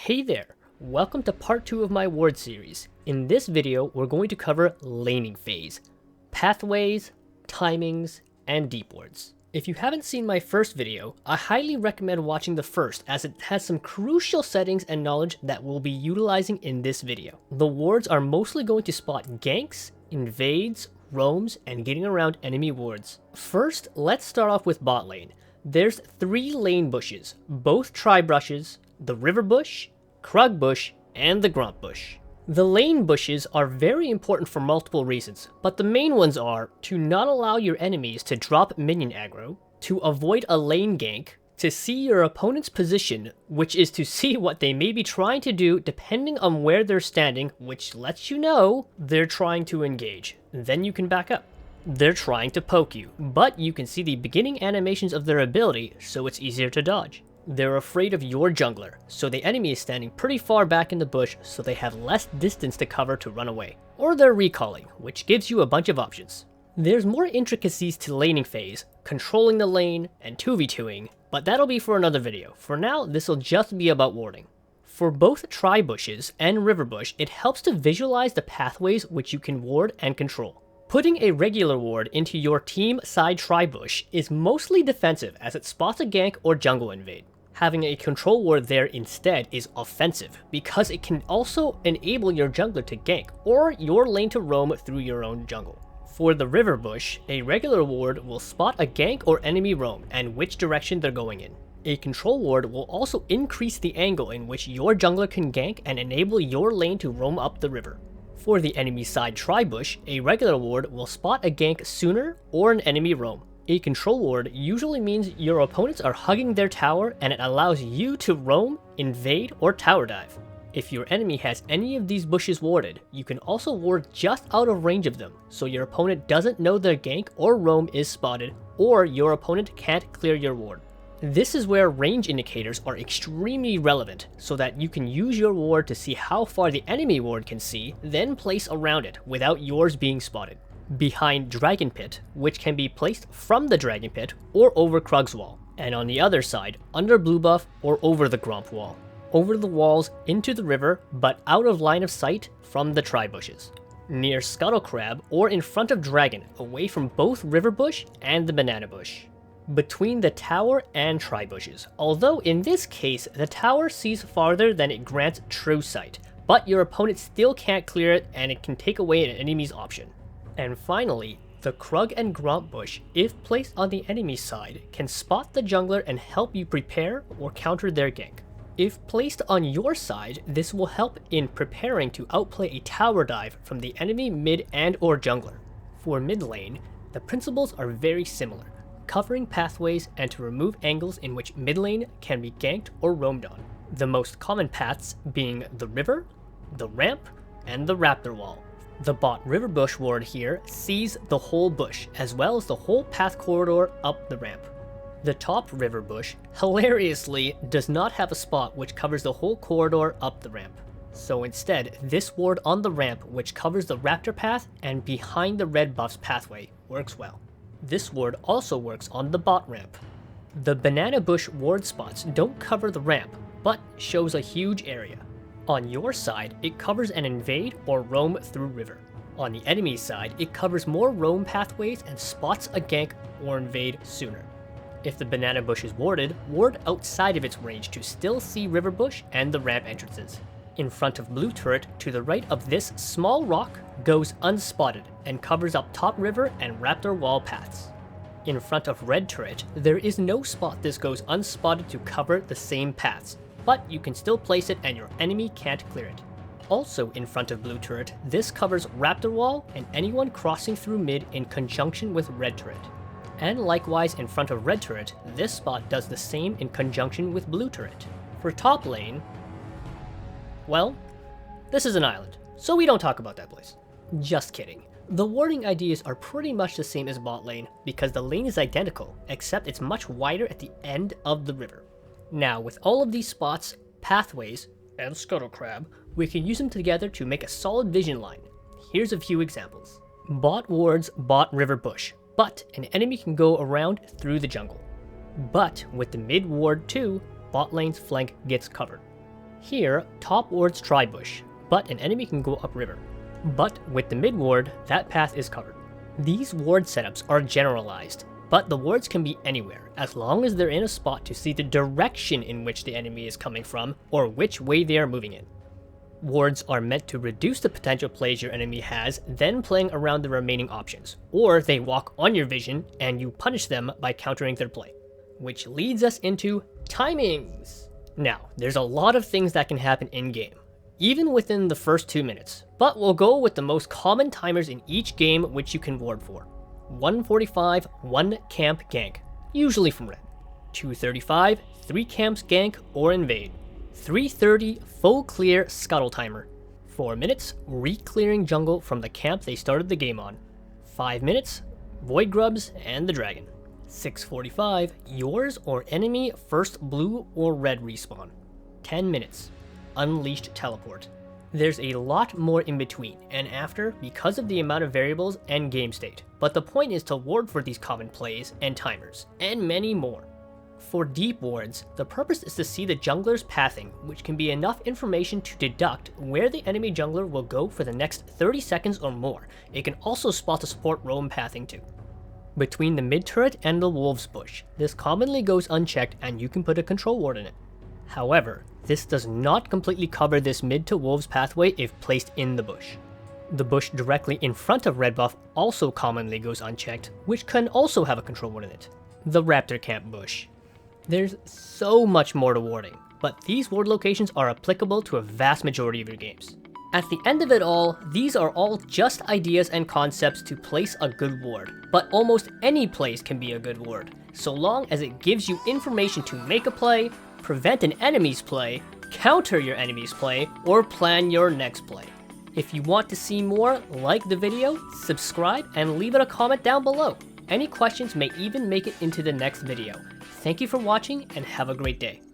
Hey there, welcome to part 2 of my ward series. In this video, we're going to cover laning phase, pathways, timings, and deep wards. If you haven't seen my first video, I highly recommend watching the first as it has some crucial settings and knowledge that we'll be utilizing in this video. The wards are mostly going to spot ganks, invades, roams, and getting around enemy wards. First, let's start off with bot lane. There's 3 lane bushes, both tri-brushes, the river bush, Krug bush, and the Gromp bush. The lane bushes are very important for multiple reasons, but the main ones are to not allow your enemies to drop minion aggro, to avoid a lane gank, to see your opponent's position, which is to see what they may be trying to do depending on where they're standing, which lets you know they're trying to engage. Then you can back up. They're trying to poke you, but you can see the beginning animations of their ability, so it's easier to dodge. They're afraid of your jungler, so the enemy is standing pretty far back in the bush, so they have less distance to cover to run away. Or they're recalling, which gives you a bunch of options. There's more intricacies to laning phase, controlling the lane, and 2v2ing, but that'll be for another video. For now, this'll just be about warding. For both tri-bushes and river bush, it helps to visualize the pathways which you can ward and control. Putting a regular ward into your team side tri-bush is mostly defensive as it spots a gank or jungle invade. Having a control ward there instead is offensive because it can also enable your jungler to gank or your lane to roam through your own jungle. For the river bush, a regular ward will spot a gank or enemy roam and which direction they're going in. A control ward will also increase the angle in which your jungler can gank and enable your lane to roam up the river. For the enemy side tri-bush, a regular ward will spot a gank sooner or an enemy roam. A control ward usually means your opponents are hugging their tower and it allows you to roam, invade, or tower dive. If your enemy has any of these bushes warded, you can also ward just out of range of them, so your opponent doesn't know their gank or roam is spotted, or your opponent can't clear your ward. This is where range indicators are extremely relevant, so that you can use your ward to see how far the enemy ward can see, then place around it without yours being spotted. Behind Dragon Pit, which can be placed from the Dragon Pit or over Krug's wall, and on the other side, under blue buff or over the Gromp wall. Over the walls into the river, but out of line of sight from the tri-bushes. Near Scuttle Crab or in front of Dragon, away from both river bush and the banana bush. Between the tower and tri-bushes, although in this case the tower sees farther than it grants true sight, but your opponent still can't clear it and it can take away an enemy's option. And finally, the Krug and Gromp bush, if placed on the enemy side, can spot the jungler and help you prepare or counter their gank. If placed on your side, this will help in preparing to outplay a tower dive from the enemy mid and or jungler. For mid lane, the principles are very similar, covering pathways and to remove angles in which mid lane can be ganked or roamed on. The most common paths being the river, the ramp, and the raptor wall. The bot river bush ward here sees the whole bush, as well as the whole path corridor up the ramp. The top river bush, hilariously, does not have a spot which covers the whole corridor up the ramp. So instead, this ward on the ramp which covers the raptor path and behind the red buff's pathway works well. This ward also works on the bot ramp. The banana bush ward spots don't cover the ramp, but shows a huge area. On your side, it covers an invade or roam through river. On the enemy side, it covers more roam pathways and spots a gank or invade sooner. If the banana bush is warded, ward outside of its range to still see river bush and the ramp entrances. In front of blue turret, to the right of this small rock, goes unspotted and covers up top river and raptor wall paths. In front of red turret, there is no spot this goes unspotted to cover the same paths, but you can still place it and your enemy can't clear it. Also in front of blue turret, this covers raptor wall and anyone crossing through mid in conjunction with red turret. And likewise in front of red turret, this spot does the same in conjunction with blue turret. For top lane, well, this is an island, so we don't talk about that place. Just kidding. The warding ideas are pretty much the same as bot lane because the lane is identical, except it's much wider at the end of the river. Now, with all of these spots, pathways, and Scuttle Crab, we can use them together to make a solid vision line. Here's a few examples. Bot wards bot river bush, but an enemy can go around through the jungle. But with the mid ward too, bot lane's flank gets covered. Here, top wards try bush, but an enemy can go upriver. But with the mid ward, that path is covered. These ward setups are generalized, but the wards can be anywhere, as long as they're in a spot to see the direction in which the enemy is coming from, or which way they are moving in. Wards are meant to reduce the potential plays your enemy has, then playing around the remaining options, or they walk on your vision and you punish them by countering their play. Which leads us into timings. Now, there's a lot of things that can happen in-game, even within the first 2 minutes, but we'll go with the most common timers in each game which you can ward for. 145, 1 camp gank, usually from red. 235, 3 camps gank or invade. 330, full clear scuttle timer. 4 minutes, re-clearing jungle from the camp they started the game on. 5 minutes, void grubs and the dragon. 6:45, yours or enemy first blue or red respawn. 10 minutes, unleashed teleport. There's a lot more in between and after because of the amount of variables and game state, but the point is to ward for these common plays and timers, and many more. For deep wards, the purpose is to see the jungler's pathing, which can be enough information to deduct where the enemy jungler will go for the next 30 seconds or more. It can also spot the support roam pathing too. Between the mid turret and the wolves bush, this commonly goes unchecked and you can put a control ward in it. However, this does not completely cover this mid to wolves pathway if placed in the bush. The bush directly in front of red buff also commonly goes unchecked, which can also have a control ward in it. The raptor camp bush. There's so much more to warding, but these ward locations are applicable to a vast majority of your games. At the end of it all, these are all just ideas and concepts to place a good ward, but almost any place can be a good ward, so long as it gives you information to make a play, prevent an enemy's play, counter your enemy's play, or plan your next play. If you want to see more, like the video, subscribe, and leave it a comment down below. Any questions may even make it into the next video. Thank you for watching and have a great day.